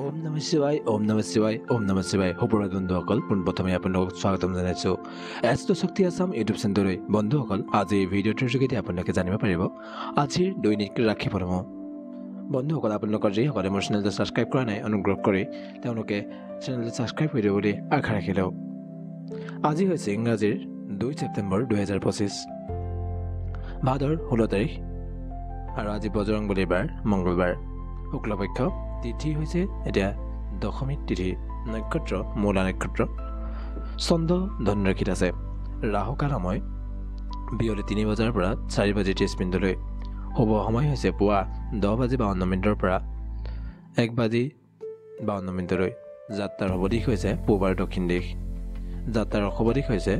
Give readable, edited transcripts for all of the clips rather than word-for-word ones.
ওম নমঃ শিৱায় ওম নমঃ শিৱায় ওম নমঃ শিৱায় সুপ্ৰভাত বন্ধুসকল পোনপ্ৰথমে আপোনালোকক স্বাগতম জনাইছোঁ এষ্ট্ৰ শক্তি আসাম ইউটিউব চেনেললৈ বন্ধুসকল আজি এই ভিডিঅ'টোৰ যোগেদি আপোনালোকে জানিব পাৰিব আজিৰ দৈনিক ৰাশিফলসমূহ বন্ধুসকল আপোনালোকৰ যিসকলে মোৰ চেনেলটো ছাবস্ক্ৰাইব কৰা নাই অনুগ্ৰহ কৰি তেওঁলোকে চেনেলটো ছাবস্ক্ৰাইব কৰি দিব বুলি আশা ৰাখিলোঁ আজি হৈছে ইংৰাজীৰ 2 ছেপ্টেম্বৰ 2025 ভাদৰ 16 তাৰিখ আৰু আজি বজৰংবলীৰ বাৰ মঙ্গলবাৰ শুক্লপক্ষ তিথি হৈছে এতিয়া দশমী তিথি নক্ষত্ৰ মূলা নক্ষত্ৰ চন্দ ধনুৰাশিত আছে ৰাহুকাল সময় বিয়লি 3 বজাৰ পৰা 4 বাজি 30 মিনিটলৈ শুভ সময় হৈছে পুৱা 10 বাজি 52 মিনিটৰ পৰা 1 বাজি 52 মিনিটলৈ যাত্ৰাৰ শুভ দিশ হৈছে পূব আৰু দক্ষিণ দিশ যাত্ৰাৰ অশুভ দিশ হৈছে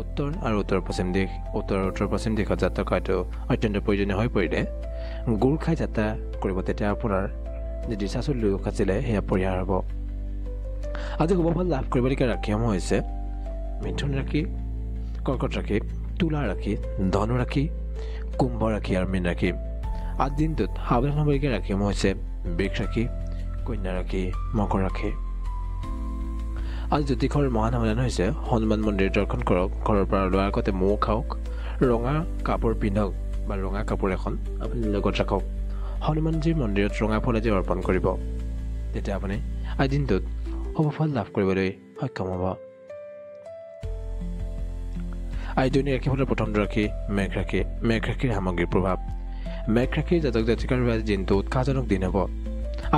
উত্তৰ আৰু উত্তৰ পশ্চিম দিশ উত্তৰ আৰু উত্তৰ পশ্চিম দিশত যাত্ৰা কৰাটো অত্যন্ত প্ৰয়োজনীয় হৈ পৰিলে গুৰ খাই যাত্ৰা কৰিব তেতিয়া আপোনাৰ যদি চাচুৰ লোক আছিলে সেয়া পৰিহাৰ হ'ব আজি শুভ ফল লাভ কৰিবলগীয়া ৰাশিসমূহ হৈছে মিথুন ৰাশি কৰ্কট ৰাশি তুলা ৰাশি ধনু ৰাশি কুম্ভ ৰাশি আৰু মীন ৰাশি আজি দিনটোত সাৱধান হ'বলগীয়া ৰাশিসমূহ হৈছে বৃষ ৰাশি কন্যা ৰাশি মকৰ ৰাশি আজি জ্যোতিষৰ মহান সমাধান হৈছে হনুমান মন্দিৰ দৰ্শন কৰক ঘৰৰ পৰা ওলোৱাৰ আগতে মৌ খাওক ৰঙা কাপোৰ পিন্ধক বা ৰঙা কাপোৰ এখন আপুনি লগত ৰাখক হনুমানজীৰ মন্দিৰত ৰঙা ফুলেদি অৰ্পণ কৰিব তেতিয়া আপুনি আজি দিনটোত শুভ ফল লাভ কৰিবলৈ সক্ষম হ'ব আজি দৈনিক ৰাশিফলৰ প্ৰথম ৰাশি মেঘ ৰাশি মেঘ ৰাশিৰ সামগ্ৰিক প্ৰভাৱ মেঘ ৰাশিৰ জাতক জাতিকাৰ বাবে আজি দিনটো উৎসাহজনক দিন হ'ব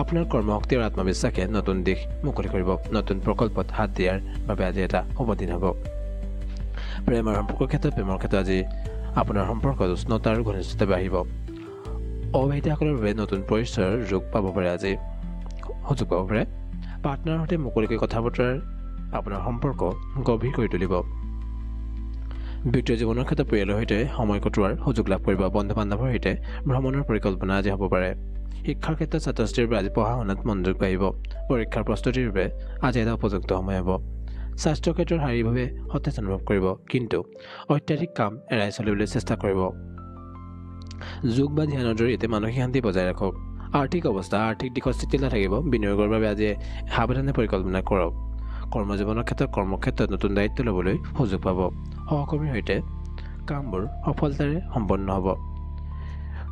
আপোনাৰ কৰ্মশক্তি আৰু আত্মবিশ্বাসে নতুন দিশ মুকলি কৰিব নতুন প্ৰকল্পত হাত দিয়াৰ বাবে আজি এটা শুভ দিন হ'ব প্ৰেম আৰু সম্পৰ্কৰ ক্ষেত্ৰত প্ৰেমৰ ক্ষেত্ৰত আজি আপোনাৰ সম্পৰ্কত উষ্ণতা আৰু ঘনিষ্ঠতা বাঢ়িব অবিবাহিতসকলৰ বাবে নতুন পৰিচয়ৰ যোগ পাব পাৰে আজি সুযোগ পাব পাৰে পাৰ্টনাৰৰ সৈতে মুকলিকৈ কথা বতৰাৰ আপোনাৰ সম্পৰ্ক গভীৰ কৰি তুলিব ব্যক্তিগত জীৱনৰ ক্ষেত্ৰত পৰিয়ালৰ সৈতে সময় কটোৱাৰ সুযোগ লাভ কৰিব বন্ধু বান্ধৱৰ সৈতে ভ্ৰমণৰ পৰিকল্পনা আজি হ'ব পাৰে শিক্ষাৰ ক্ষেত্ৰত ছাত্ৰ ছাত্ৰীৰ বাবে আজি পঢ়া শুনাত মনোযোগ বাঢ়িব পৰীক্ষাৰ প্ৰস্তুতিৰ বাবে আজি এটা উপযুক্ত সময় হ'ব স্বাস্থ্য ক্ষেত্ৰত শাৰীৰিকভাৱে সতেজ অনুভৱ কৰিব কিন্তু অত্যাধিক কাম এৰাই চলিবলৈ চেষ্টা কৰিব যোগ বা ধ্যানৰ জৰিয়তে মানসিক শান্তি বজাই ৰাখক আৰ্থিক অৱস্থা আৰ্থিক দিশত স্থিতিশীল থাকিব বিনিয়োগৰ বাবে আজি সাৱধানে পৰিকল্পনা কৰক কৰ্মজীৱনৰ ক্ষেত্ৰত কৰ্মক্ষেত্ৰত নতুন দায়িত্ব ল'বলৈ সুযোগ পাব সহকৰ্মীৰ সৈতে কামবোৰ সফলতাৰে সম্পন্ন হ'ব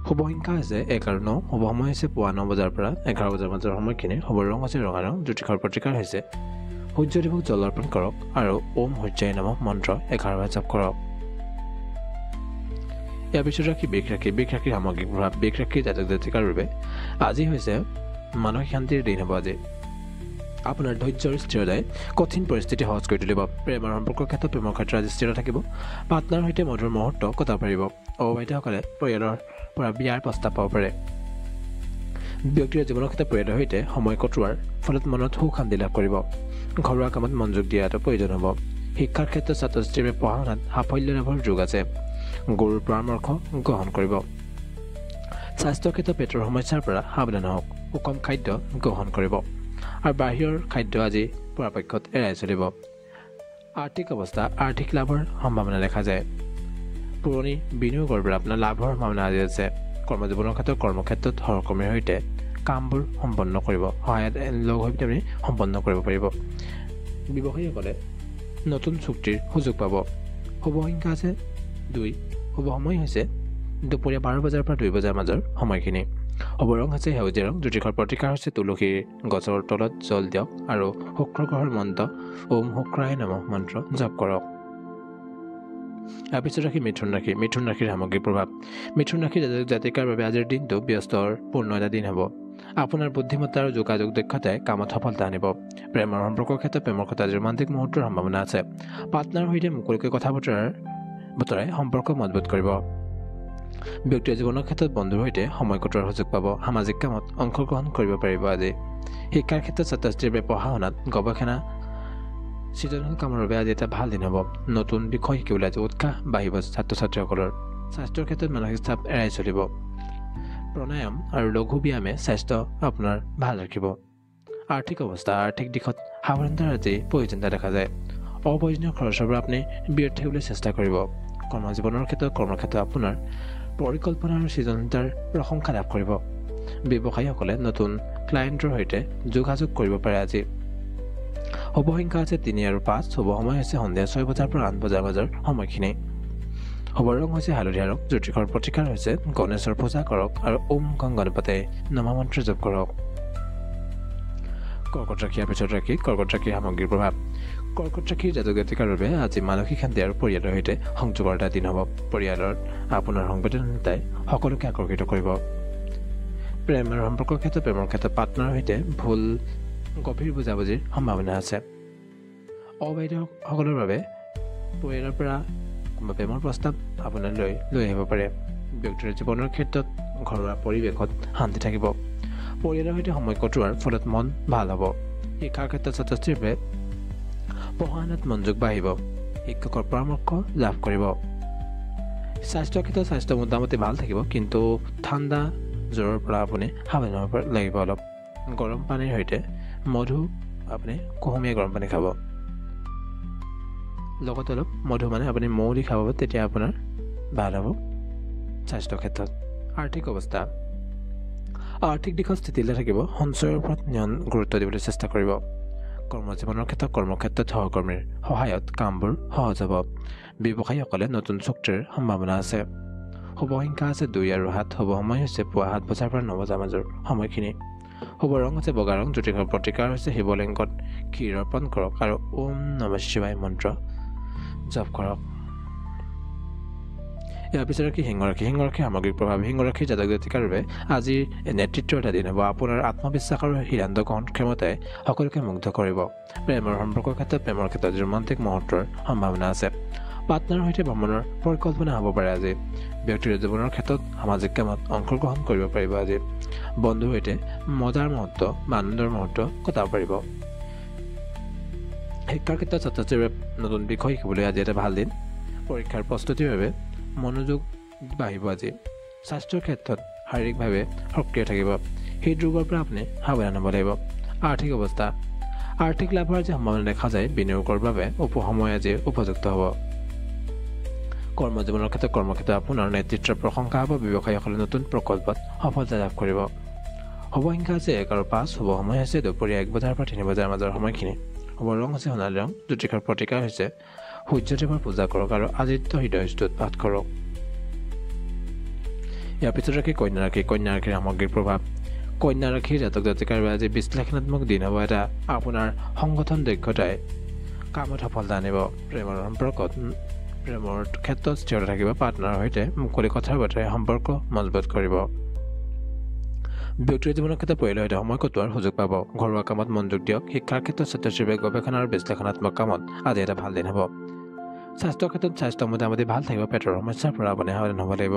শুভ সংখ্যা হৈছে 1 আৰু 9 শুভ সময় হৈছে পুৱা 9 বজাৰ পৰা 11 বজাৰ মাজৰ সময়খিনি শুভ ৰং হৈছে ৰঙা ৰং জ্যোতিষৰ প্ৰতিকাৰ হৈছে সূৰ্যদেৱক জল অৰ্পণ কৰক আৰু ওম সূৰ্যায় নমঃ মন্ত্ৰ 11 বাৰ জপ কৰক ইয়াৰ পিছত ৰাশি বৃষ ৰাশিৰ সামগ্ৰিক প্ৰভাৱ বৃষ ৰাশিৰ জাতক জাতিকাৰ বাবে আজি হৈছে মানসিক শান্তিৰ দিন হ'ব আজি আপোনাৰ ধৈৰ্যৰ স্থিৰতাই কঠিন পৰিস্থিতি সহজ কৰি তুলিব প্ৰেমৰ সম্পৰ্কৰ ক্ষেত্ৰত প্ৰেমৰ ক্ষেত্ৰত আজি স্থিৰ থাকিব পাৰ্টনাৰৰ সৈতে মধুৰ মুহূৰ্ত কটাব পাৰিব অবিবাহিতসকলে পৰিয়ালৰ পৰা বিয়াৰ প্ৰস্তাৱ পাব পাৰে ব্যক্তিগত জীৱনৰ ক্ষেত্ৰত পৰিয়ালৰ সৈতে সময় কটোৱাৰ ফলত মনত সুখ শান্তি লাভ কৰিব ঘৰুৱা কামত মনোযোগ দিয়াটো প্ৰয়োজন হ'ব শিক্ষাৰ ক্ষেত্ৰত ছাত্ৰ ছাত্ৰীৰ বাবে পঢ়া শুনাত সাফল্য লাভৰ যোগ আছে গুৰুৰ পৰামৰ্শ গ্ৰহণ কৰিব স্বাস্থ্যৰ ক্ষেত্ৰত পেটৰ সমস্যাৰ পৰা সাৱধান হওক সুষম খাদ্য গ্ৰহণ কৰিব আৰু বাহিৰৰ খাদ্য আজি পৰাপক্ষত এৰাই চলিব আৰ্থিক অৱস্থা আৰ্থিক লাভৰ সম্ভাৱনা দেখা যায় পুৰণি বিনিয়োগৰ পৰা আপোনাৰ লাভৰ সম্ভাৱনা আজি আছে কৰ্মজীৱনৰ ক্ষেত্ৰত কৰ্মক্ষেত্ৰত সহকৰ্মীৰ সৈতে কামবোৰ সম্পন্ন কৰিব সহায়ত লগ হৈ আপুনি সম্পন্ন কৰিব পাৰিব ব্যৱসায়ীসকলে নতুন চুক্তিৰ সুযোগ পাব শুভ সংখ্যা আছে 2 শুভ সময় হৈছে দুপৰীয়া 12 বজাৰ পৰা 2 বজাৰ মাজৰ সময়খিনি শুভ ৰং হৈছে সেউজীয়া ৰং জ্যোতিষৰ প্ৰতিকাৰ হৈছে তুলসীৰ গছৰ তলত জল দিয়ক আৰু শুক্ৰ গ্ৰহৰ মন্ত্ৰ ওম শুক্ৰায় নমঃ মন্ত্ৰ জপ কৰক ইয়াৰ পিছত ৰাশি মিথুন ৰাশিৰ সামগ্ৰিক প্ৰভাৱ মিথুন ৰাশিৰ জাতিকাৰ বাবে আজিৰ দিনটো ব্যস্তৰ পূৰ্ণ এটা দিন হ'ব আপোনাৰ বুদ্ধিমত্তা আৰু যোগাযোগ দক্ষতাই কামত সফলতা আনিব প্ৰেমৰ সম্পৰ্কৰ ক্ষেত্ৰত প্ৰেমৰ ক্ষেত্ৰত আজি ৰোমান্টিক মুহূৰ্তৰ সম্ভাৱনা আছে পাৰ্টনাৰৰ সৈতে মুকলিকৈ কথা বতৰাই সম্পৰ্ক মজবুত কৰিব ব্যক্তিগত জীৱনৰ ক্ষেত্ৰত বন্ধুৰ সৈতে সময় কটোৱাৰ সুযোগ পাব সামাজিক কামত অংশগ্ৰহণ কৰিব পাৰিব আজি শিক্ষাৰ ক্ষেত্ৰত ছাত্ৰ ছাত্ৰীৰ বাবে পঢ়া শুনাত গৱেষণা সৃজনশীল কামৰ বাবে আজি এটা ভাল দিন হ'ব নতুন বিষয় শিকিবলৈ আজি উৎসাহ বাঢ়িব ছাত্ৰ ছাত্ৰীসকলৰ স্বাস্থ্যৰ ক্ষেত্ৰত মানসিক চাপ এৰাই চলিব প্ৰণায়াম আৰু লঘু ব্যায়ামে স্বাস্থ্য আপোনাৰ ভাল ৰাখিব আৰ্থিক অৱস্থা আৰ্থিক দিশত সাৱধানতাৰ আজি প্ৰয়োজনীয়তা দেখা যায় অপ্ৰয়োজনীয় খৰচৰ পৰা আপুনি বিৰত থাকিবলৈ চেষ্টা কৰিব কৰ্মজীৱনৰ ক্ষেত্ৰত কৰ্মক্ষেত্ৰত আপোনাৰ পৰিকল্পনা আৰু সৃজনশীলতাৰ প্ৰশংসা লাভ কৰিব ব্যৱসায়ীসকলে নতুন ক্লায়েণ্টৰ সৈতে যোগাযোগ কৰিব পাৰে আজি শুভ সংখ্যা আছে 3 আৰু 5 শুভ সময় হৈছে সন্ধিয়া 6 বজাৰ পৰা 8 বজাৰ মাজৰ সময়খিনি শুভ ৰং হৈছে হালধীয়া ৰং জ্যোতিষৰ প্ৰতিকাৰ হৈছে গণেশৰ পূজা কৰক আৰু ওম গং গণপতে নমঃ মন্ত্ৰ জপ কৰক কৰ্কট ৰাশিৰ পিছত ৰাশি কৰ্কট ৰাশিৰ সামগ্ৰিক প্ৰভাৱ কৰ্কট ৰাশিৰ জাতক জাতিকাৰ বাবে আজি মানসিক শান্তি আৰু পৰিয়ালৰ সৈতে সংযোগৰ এটা দিন হ'ব পৰিয়ালৰ আপোনাৰ সংবেদনশীলতাই সকলোকে আকৰ্ষিত কৰিব প্ৰেম আৰু সম্পৰ্কৰ ক্ষেত্ৰত প্ৰেমৰ ক্ষেত্ৰত পাৰ্টনাৰৰ সৈতে ভুল গভীৰ বুজাবুজিৰ সম্ভাৱনা আছে অবৈধসকলৰ বাবে পৰিয়ালৰ পৰা প্ৰেমৰ প্ৰস্তাৱ আপোনালৈ লৈ আহিব পাৰে ব্যক্তিৰ জীৱনৰ ক্ষেত্ৰত ঘৰুৱা পৰিৱেশত শান্তি থাকিব পৰিয়ালৰ সৈতে সময় কটোৱাৰ ফলত মন ভাল হ'ব শিক্ষাৰ ক্ষেত্ৰত ছাত্ৰ ছাত্ৰীৰ বাবে পঢ়া শুনাত মনোযোগ বাঢ়িব শিক্ষকৰ পৰামৰ্শ লাভ কৰিব স্বাস্থ্যৰ ক্ষেত্ৰত স্বাস্থ্য মোটামুটি ভাল থাকিব কিন্তু ঠাণ্ডা জ্বৰৰ পৰা আপুনি সাৱধান হ'ব লাগিব অলপ গৰম পানীৰ সৈতে মধু আপুনি কুহুমীয়া গৰম পানী খাব লগত অলপ মধু মানে আপুনি মৌ দি খাব তেতিয়া আপোনাৰ ভাল হ'ব স্বাস্থ্যৰ ক্ষেত্ৰত আৰ্থিক অৱস্থা আৰ্থিক দিশত স্থিতিশীল থাকিব সঞ্চয়ৰ ওপৰত গুৰুত্ব দিবলৈ চেষ্টা কৰিব কৰ্মজীৱনৰ ক্ষেত্ৰত কৰ্মক্ষেত্ৰত সহকৰ্মীৰ সহায়ত কামবোৰ সহজ হ'ব ব্যৱসায়ীসকলে নতুন চুক্তিৰ সম্ভাৱনা আছে শুভ সংখ্যা আছে 2 আৰু 7 শুভ সময় হৈছে পুৱা 7 বজাৰ পৰা 9 বজাৰ মাজৰ সময়খিনি শুভ ৰং হৈছে বগা ৰং জ্যোতিষৰ প্ৰতিকাৰ হৈছে শিৱলিংগত ক্ষীৰ অৰ্পণ কৰক আৰু ওম নমঃ শিৱায় মন্ত্ৰ জপ কৰক ইয়াৰ পিছত ৰাশি সিংহ ৰাশিৰ সামগ্ৰিক প্ৰভাৱ সিংহ ৰাশিৰ জাতক জাতিকাৰ বাবে আজিৰ নেতৃত্বৰ এটা দিন হ'ব আপোনাৰ আত্মবিশ্বাস আৰু সিদ্ধান্ত গ্ৰহণ ক্ষমতাই সকলোকে মুগ্ধ কৰিব প্ৰেমৰ সম্পৰ্কৰ ক্ষেত্ৰত ৰোমান্টিক মুহূৰ্তৰ সম্ভাৱনা আছে পাৰ্টনাৰৰ সৈতে ভ্ৰমণৰ পৰিকল্পনা হ'ব পাৰে আজি ব্যক্তিৰ জীৱনৰ ক্ষেত্ৰত সামাজিক কামত অংশগ্ৰহণ কৰিব পাৰিব আজি বন্ধুৰ সৈতে মজাৰ মুহূৰ্ত বা আনন্দৰ মুহূৰ্ত কটাব পাৰিব শিক্ষাৰ ক্ষেত্ৰত ছাত্ৰ ছাত্ৰীৰ নতুন বিষয় শিকিবলৈ আজি এটা ভাল দিন পৰীক্ষাৰ প্ৰস্তুতিৰ বাবে মনোযোগ বাঢ়িব আজি স্বাস্থ্যৰ ক্ষেত্ৰত শাৰীৰিকভাৱে সক্ৰিয় থাকিব হৃদৰোগৰ পৰা আপুনি সাৱধান হ'ব লাগিব আৰ্থিক অৱস্থা আৰ্থিক লাভৰ আজি সম্ভাৱনা দেখা যায় বিনিয়োগৰ বাবে সময় আজি উপযুক্ত হ'ব কৰ্মজীৱনৰ ক্ষেত্ৰত কৰ্মক্ষেত্ৰত আপোনাৰ নেতৃত্বৰ প্ৰশংসা হ'ব ব্যৱসায়ীসকলে নতুন প্ৰকল্পত সফলতা লাভ কৰিব শুভ সংখ্যা আছে 1 আৰু 5 শুভ সময় হৈছে দুপৰীয়া 1 বজাৰ পৰা 3 বজাৰ মাজৰ সময়খিনি শুভ ৰং হৈছে সোণালী ৰং জ্যোতিষৰ প্ৰতিকাৰ হৈছে সূৰ্যদেৱৰ পূজা কৰক আৰু আদিত্য হৃদয়স্তুত পাঠ কৰক ইয়াৰ পিছত ৰাশি কন্যা ৰাশিৰ সামগ্ৰিক প্ৰভাৱ কন্যা ৰাশিৰ জাতক জাতিকাৰ বাবে আজি বিশ্লেষণাত্মক দিন হ'ব এটা আপোনাৰ সংগঠন দক্ষতাই কামত সফলতা আনিব প্ৰেমৰ ক্ষেত্ৰত স্থিৰতা থাকিব পাৰ্টনাৰৰ সৈতে মুকলি কথাৰ বাতৰি সম্পৰ্ক মজবুত কৰিব ব্যক্তিৰ জীৱনৰ ক্ষেত্ৰত পৰিয়ালৰ সৈতে সময় কটোৱাৰ সুযোগ পাব ঘৰুৱা কামত মনোযোগ দিয়ক শিক্ষাৰ ক্ষেত্ৰত ছাত্ৰ ছাত্ৰীৰ গৱেষণা আৰু বিশ্লেষণাত্মক কামত আজি এটা ভাল দিন হ'ব স্বাস্থ্যৰ ক্ষেত্ৰত স্বাস্থ্য মোটামুটি ভাল থাকিব পেটৰ সমস্যাৰ পৰা আপুনি সাৱধান হ'ব লাগিব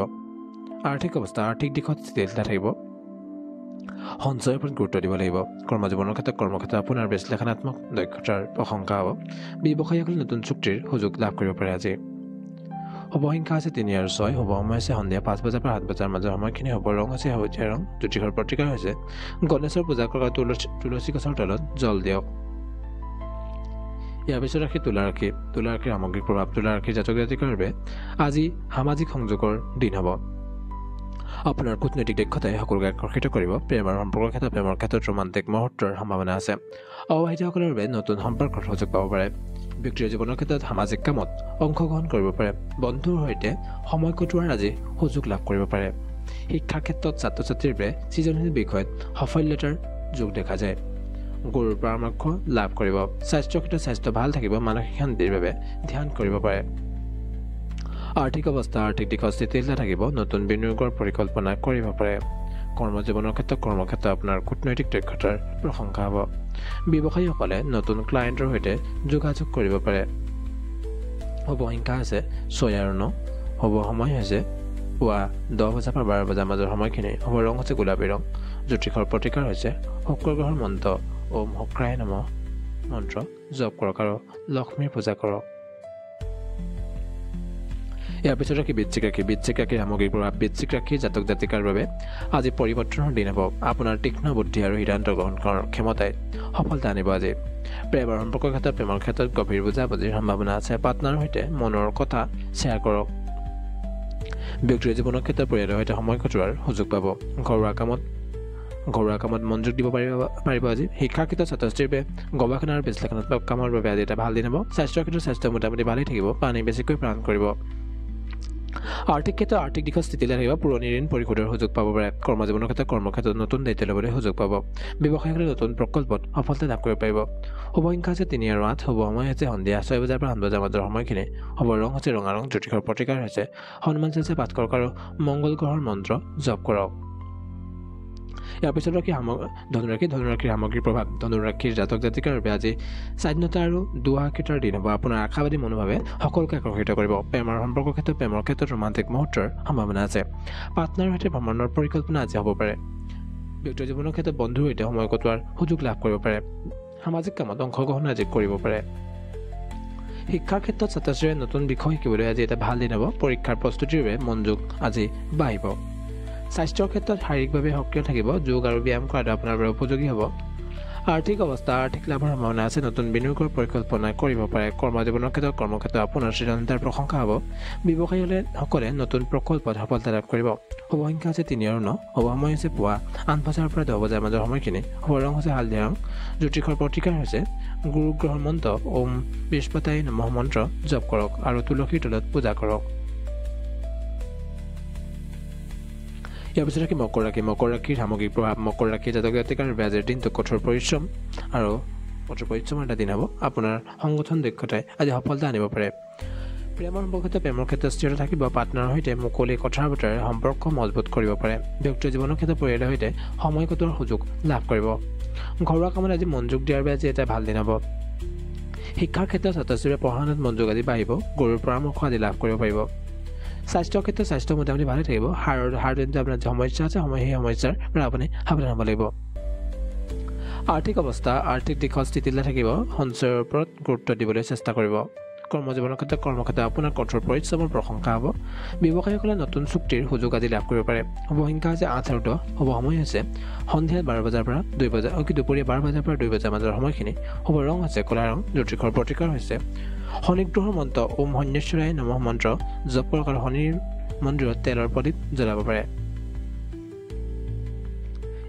আৰ্থিক অৱস্থা আৰ্থিক দিশত স্থিতিশীলতা থাকিব সঞ্চয়ৰ ওপৰত গুৰুত্ব দিব লাগিব কৰ্মজীৱনৰ ক্ষেত্ৰত কৰ্মক্ষেত্ৰত আপোনাৰ বিশ্লেষণাত্মক দক্ষতাৰ প্ৰশংসা হ'ব ব্যৱসায়ীসকলে নতুন চুক্তিৰ সুযোগ লাভ কৰিব পাৰে আজি শুভ সংখ্যা আছে 3 আৰু 6 শুভ সময় হৈছে সন্ধিয়া 5 বজাৰ পৰা 7 বজাৰ মাজৰ সময়খিনি শুভ ৰং হৈছে সেউজীয়া ৰং জ্যোতিষৰ প্ৰতিকাৰ হৈছে গণেশৰ পূজা কৰা তুলসী গছৰ তলত জল দিয়ক ইয়াৰ পিছত ৰাশি তুলা ৰাশিৰ সামগ্ৰিক প্ৰভাৱ তুলা ৰাশিৰ জাতক জাতিকাৰ বাবে আজি সামাজিক সংযোগৰ দিন হ'ব আপোনাৰ কূটনৈতিক দক্ষতাই সকলোকে আকৰ্ষিত কৰিব প্ৰেমৰ ক্ষেত্ৰত ৰোমান্টিক মুহূৰ্তৰ সম্ভাৱনা আছে অবিবাহিতসকলৰ বাবে নতুন সম্পৰ্কৰ সুযোগ পাব পাৰে ব্যক্তিৰ জীৱনৰ ক্ষেত্ৰত সামাজিক কামত অংশগ্ৰহণ কৰিব পাৰে বন্ধুৰ সৈতে সময় কটোৱাৰ আজি সুযোগ লাভ কৰিব পাৰে শিক্ষাৰ ক্ষেত্ৰত ছাত্ৰ ছাত্ৰীৰ বাবে সৃজনশীল বিষয়ত সাফল্যতাৰ যোগ দেখা যায় গুৰুৰ পৰামৰ্শ লাভ কৰিব স্বাস্থ্যৰ ক্ষেত্ৰত স্বাস্থ্য ভাল থাকিব মানসিক শান্তিৰ বাবে ধ্যান কৰিব পাৰে আৰ্থিক অৱস্থা আৰ্থিক দিশত স্থিতিশীলতা থাকিব নতুন বিনিয়োগৰ পৰিকল্পনা কৰিব পাৰে কৰ্মজীৱনৰ ক্ষেত্ৰত কৰ্মক্ষেত্ৰত আপোনাৰ কূটনৈতিক দক্ষতাৰ প্ৰশংসা হ'ব ব্যৱসায়ীসকলে নতুন ক্লায়েণ্টৰ সৈতে যোগাযোগ কৰিব পাৰে শুভ সংখ্যা আছে 6 আৰু 9 শুভ সময় হৈছে পুৱা 10 বজাৰ পৰা 12 বজাৰ মাজৰ সময়খিনি শুভ ৰং হৈছে গোলাপী ৰং জ্যোতিষৰ প্ৰতিকাৰ হৈছে শুক্ৰ গ্ৰহৰ মন্ত্ৰ ওম শুক্ৰায় নমঃ মন্ত্ৰ জপ কৰক আৰু লক্ষ্মীৰ পূজা কৰক ইয়াৰ পিছত ৰাশি বৃশ্চিক ৰাশিৰ সামগ্ৰিক প্ৰভাৱ বৃশ্চিক ৰাশিৰ জাতক জাতিকাৰ বাবে আজি পৰিৱৰ্তনৰ দিন হ'ব আপোনাৰ তীক্ষ্ণ বুদ্ধি আৰু সিদ্ধান্ত গ্ৰহণ কৰাৰ ক্ষমতাই সফলতা আনিব আজি প্ৰেমৰ ক্ষেত্ৰত গভীৰ বুজাবুজিৰ সম্ভাৱনা আছে পাৰ্টনাৰৰ সৈতে মনৰ কথা শ্বেয়াৰ কৰক ব্যক্তিৰ জীৱনৰ ক্ষেত্ৰত পৰিয়ালৰ সৈতে সময় কটোৱাৰ সুযোগ পাব ঘৰুৱা কামত ঘৰুৱা কামত মনোযোগ দিব পাৰিব আজি শিক্ষাৰ ক্ষেত্ৰত ছাত্ৰ-ছাত্ৰীৰ বাবে গৱেষণা আৰু বিশ্লেষণাত্মক কামৰ বাবে আজি এটা ভাল দিন হ'ব স্বাস্থ্যৰ ক্ষেত্ৰত স্বাস্থ্য মোটামুটি ভালেই থাকিব পানী বেছিকৈ পান কৰিব আৰ্থিক ক্ষেত্ৰত আৰ্থিক দিশত স্থিতিশীল থাকিব পুৰণি ঋণ পৰিশোধৰ সুযোগ পাব পাৰে কৰ্মজীৱনৰ ক্ষেত্ৰত কৰ্মক্ষেত্ৰত নতুন দায়িত্ব ল'বলৈ সুযোগ পাব ব্যৱসায়ীসকলে নতুন প্ৰকল্পত সফলতা লাভ কৰিব পাৰিব শুভ সংখ্যা হৈছে 3 আৰু 8 শুভ সময় হৈছে সন্ধিয়া 6 বজাৰ পৰা 7 বজাৰ মাজৰ সময়খিনি শুভ ৰং হৈছে ৰঙা ৰং জ্যোতিষৰ প্ৰতিকাৰ হৈছে হনুমান চালিচা পাঠ কৰক আৰু মংগল গ্ৰহৰ মন্ত্ৰ জপ কৰক ইয়াৰ পিছত ধনুৰাশিৰ সামগ্ৰিক প্ৰভাৱ ধনুৰাশিৰ জাতক জাতিকাৰ বাবে আজি স্বাধীনতা আৰু দুঃসাহসিকতাৰ দিন হ'ব আপোনাৰ আশাবাদী মনোভাৱে সকলোকে আকৰ্ষিত কৰিব প্ৰেমৰ সম্পৰ্কৰ ক্ষেত্ৰত ৰোমান্টিক মুহূৰ্তৰ সম্ভাৱনা আছে পাৰ্টনাৰৰ সৈতে ভ্ৰমণৰ পৰিকল্পনা আজি হ'ব পাৰে ব্যক্তিগত জীৱনৰ ক্ষেত্ৰত বন্ধুৰ সৈতে সময় কটোৱাৰ সুযোগ লাভ কৰিব পাৰে সামাজিক কামত অংশগ্ৰহণ আজি কৰিব পাৰে শিক্ষাৰ ক্ষেত্ৰত ছাত্ৰ-ছাত্ৰীয়ে নতুন বিষয় শিকিবলৈ আজি এটা ভাল দিন হ'ব পৰীক্ষাৰ প্ৰস্তুতিৰ বাবে মনোযোগ আজি বাঢ়িব স্বাস্থ্যৰ ক্ষেত্ৰত শাৰীৰিকভাৱে সক্ৰিয় থাকিব যোগ আৰু ব্যায়াম কৰাটো আপোনাৰ বাবে উপযোগী হ'ব আৰ্থিক অৱস্থা আৰ্থিক লাভৰ সম্ভাৱনা আছে নতুন বিনিয়োগৰ পৰিকল্পনা কৰিব পাৰে কৰ্মজীৱনৰ ক্ষেত্ৰত কৰ্মক্ষেত্ৰত আপোনাৰ সৃজনশীলতাৰ প্ৰশংসা হ'ব ব্যৱসায়ীসকলে নতুন প্ৰকল্পত সফলতা লাভ কৰিব শুভ সংখ্যা হৈছে 3 আৰু 9 শুভ সময় হৈছে পুৱা 8 বজাৰ পৰা 10 বজাৰ মাজৰ সময়খিনি শুভ ৰং হৈছে হালধীয়া ৰং জ্যোতিষৰ প্ৰতিকাৰ হৈছে গুৰু গ্ৰহৰ মন্ত্ৰ ওম বৃহস্পতাই নমঃ মন্ত্ৰ জপ কৰক আৰু তুলসীৰ তলত পূজা কৰক ইয়াৰ পিছত মকৰ ৰাশিৰ সামগ্ৰিক প্ৰভাৱ মকৰ ৰাশিৰ জাতক জাতিকাৰ বাবে আজিৰ দিনটো কঠোৰ পৰিশ্ৰমৰ এটা দিন হ'ব আপোনাৰ সংগঠন দক্ষতাই আজি সফলতা আনিব পাৰে প্ৰেমৰ ক্ষেত্ৰত স্থিৰতা থাকিব পাৰ্টনাৰৰ সৈতে মুকলি কথা বতৰাৰে সম্পৰ্ক মজবুত কৰিব পাৰে ব্যক্তিগত জীৱনৰ ক্ষেত্ৰত পৰিয়ালৰ সৈতে সময় কটোৱাৰ সুযোগ লাভ কৰিব ঘৰুৱা কামত আজি মনোযোগ দিয়াৰ বাবে আজি এটা ভাল দিন হ'ব শিক্ষাৰ ক্ষেত্ৰত ছাত্ৰ-ছাত্ৰীৰ পঢ়া-শুনাত মনোযোগ আজি বাঢ়িব গুৰুৰ পৰামৰ্শ আজি লাভ কৰিব পাৰিব স্বাস্থ্যৰ ক্ষেত্ৰত স্বাস্থ্য মোটামুটি ভালে থাকিব হাড়ৰ যদি আপোনাৰ সমস্যা আছে সেই সমস্যাৰ পৰা আপুনি সাৱধান হ'ব লাগিব আৰ্থিক অৱস্থা আৰ্থিক দিশত স্থিতিশীল থাকিব সঞ্চয়ৰ ওপৰত গুৰুত্ব দিবলৈ চেষ্টা কৰিব কৰ্মজীৱনৰ কৰ্মক্ষেত্ৰত আপোনাৰ কঠোৰ পৰিশ্ৰমৰ প্ৰশংসা হ'ব ব্যৱসায়ীসকলে নতুন চুক্তিৰ সুযোগ আজি লাভ কৰিব পাৰে শুভ সংখ্যা হৈছে 8 আৰু 10 শুভ সময় হৈছে সন্ধিয়া 12 বজাৰ পৰা 2 বজাৰ দুপৰীয়া 12 বজাৰ পৰা 2 বজাৰ মাজৰ সময়খিনি শুভ ৰং হৈছে ক'লা ৰং জ্যোতিষৰ প্ৰতিকাৰ হৈছে শনি গ্ৰহৰ মন্ত্ৰ ওম শনিশ্বৰায় নমঃ মন্ত্ৰ জপ কৰক আৰু শনিৰ মন্দিৰত তেলৰ প্ৰদীপ জ্বলাব পাৰে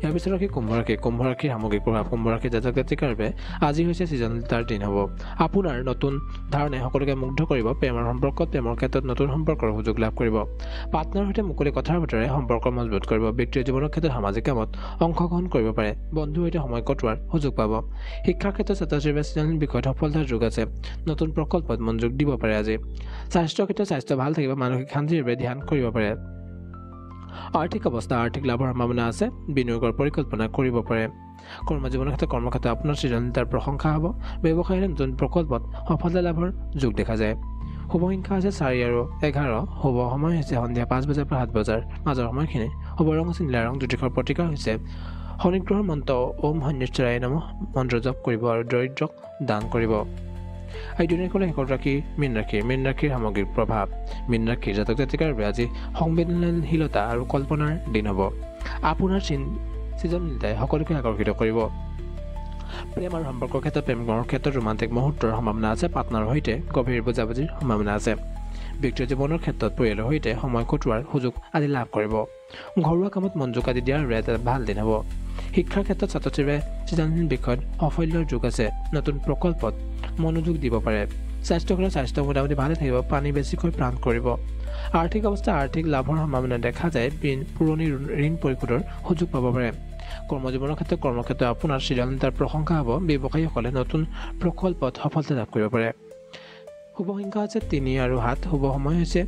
ইয়াৰ পিছত কুম্ভ ৰাশিৰ সামগ্ৰিক প্ৰভাৱ কুম্ভ ৰাশিৰ জাতক জাতিকাৰ বাবে আজি হৈছে সৃজনশীলতাৰ দিন হ'ব আপোনাৰ নতুন ধাৰণে সকলোকে মুগ্ধ কৰিব প্ৰেমৰ ক্ষেত্ৰত নতুন সম্পৰ্কৰ সুযোগ লাভ কৰিব পাৰ্টনাৰৰ সৈতে মুকলি কথা বতৰাৰে সম্পৰ্ক মজবুত কৰিব ব্যক্তিগত জীৱনৰ ক্ষেত্ৰত সামাজিক কামত অংশগ্ৰহণ কৰিব পাৰে বন্ধুৰ সৈতে সময় কটোৱাৰ সুযোগ পাব শিক্ষাৰ ক্ষেত্ৰত ছাত্ৰ-ছাত্ৰীৰ বাবে সৃজনশীল বিষয়ত সফলতাৰ যোগ আছে নতুন প্ৰকল্পত মনোযোগ দিব পাৰে আজি স্বাস্থ্যৰ ক্ষেত্ৰত স্বাস্থ্য ভাল থাকিব মানসিক শান্তিৰ বাবে ধ্যান কৰিব পাৰে আৰ্থিক অৱস্থা আৰ্থিক লাভৰ সম্ভাৱনা আছে বিনিয়োগৰ পৰিকল্পনা কৰিব পাৰে কৰ্মজীৱনৰ কৰ্মক্ষেত্ৰত আপোনাৰ সৃজনশীলতাৰ প্ৰশংসা হ'ব ব্যৱসায়ীৰ নতুন প্ৰকল্পত সফলতা লাভৰ যোগ দেখা যায় শুভ সংখ্যা হৈছে 4 আৰু 11 শুভ সময় হৈছে সন্ধিয়া 5 বজাৰ পৰা 7 বজাৰ মাজৰ সময়খিনি শুভ ৰং হৈছে নীলা ৰং জ্যোতিষৰ প্ৰতিকাৰ হৈছে শনি গ্ৰহৰ মন্ত্ৰ ওম শনিশ্বৰায় নমঃ মন্ত্ৰ জপ কৰিব আৰু দৰিদ্ৰক দান কৰিব এই দুনিয়াখনৰ শেষৰ ৰাশি মীন ৰাশিৰ সামগ্ৰিক প্ৰভাৱ মীন ৰাশিৰ জাতক জাতিকাৰ বাবে আজি সংবেদনশীলতা আৰু কল্পনাৰ দিন হ'ব আপোনাৰ সৃজনশীলতাই সকলোকে আকৰ্ষিত কৰিব প্ৰেম আৰু সম্পৰ্কৰ ক্ষেত্ৰত ৰোমান্টিক মুহূৰ্তৰ সম্ভাৱনা আছে পাৰ্টনাৰৰ সৈতে গভীৰ বুজাবুজিৰ সম্ভাৱনা আছে ব্যক্তিগত জীৱনৰ ক্ষেত্ৰত পৰিয়ালৰ সৈতে সময় কটোৱাৰ সুযোগ আজি লাভ কৰিব ঘৰুৱা কামত মনোযোগ আদি দিয়াৰ বাবে এটা ভাল দিন হ'ব শিক্ষাৰ ক্ষেত্ৰত ছাত্ৰ-ছাত্ৰীৰ বাবে সৃজনশীল বিষয়ত সাফল্যৰ যোগ আছে নতুন প্ৰকল্পত মনোযোগ দিব পাৰে স্বাস্থ্য মোটামুটি ভালে থাকিব পানী বেছিকৈ পান কৰিব আৰ্থিক অৱস্থা আৰ্থিক লাভৰ সম্ভাৱনা দেখা যায় পুৰণি ঋণ পৰিশোধৰ সুযোগ পাব পাৰে কৰ্মজীৱনৰ কৰ্মক্ষেত্ৰত আপোনাৰ সৃজনশীলতাৰ প্ৰশংসা হ'ব ব্যৱসায়ীসকলে নতুন প্ৰকল্পত সফলতা লাভ কৰিব পাৰে শুভ সংখ্যা হৈছে 3 আৰু 7 শুভ সময় হৈছে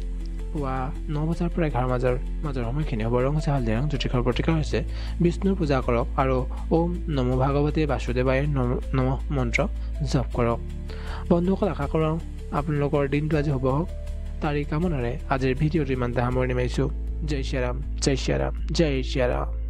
পুৱা 9 বজাৰ পৰা 11 মাজৰ সময়খিনি শুভ ৰং হৈছে হালধীয়া ৰং জ্যোতিষৰ প্ৰতিকাৰ হৈছে বিষ্ণুৰ পূজা কৰক আৰু ওম নমো ভাগৱতী বাসুদেৱায় নমঃ মন্ত্ৰ জপ কৰক বন্ধুসকল আশা কৰোঁ আপোনালোকৰ দিনটো আজি শুভ হওক তাৰি কামনাৰে আজিৰ ভিডিঅ'টো ইমানতে সামৰণি মাৰিছোঁ জয় শ্ৰী ৰাম জয় শ্ৰী ৰাম জয় শ্ৰী ৰাম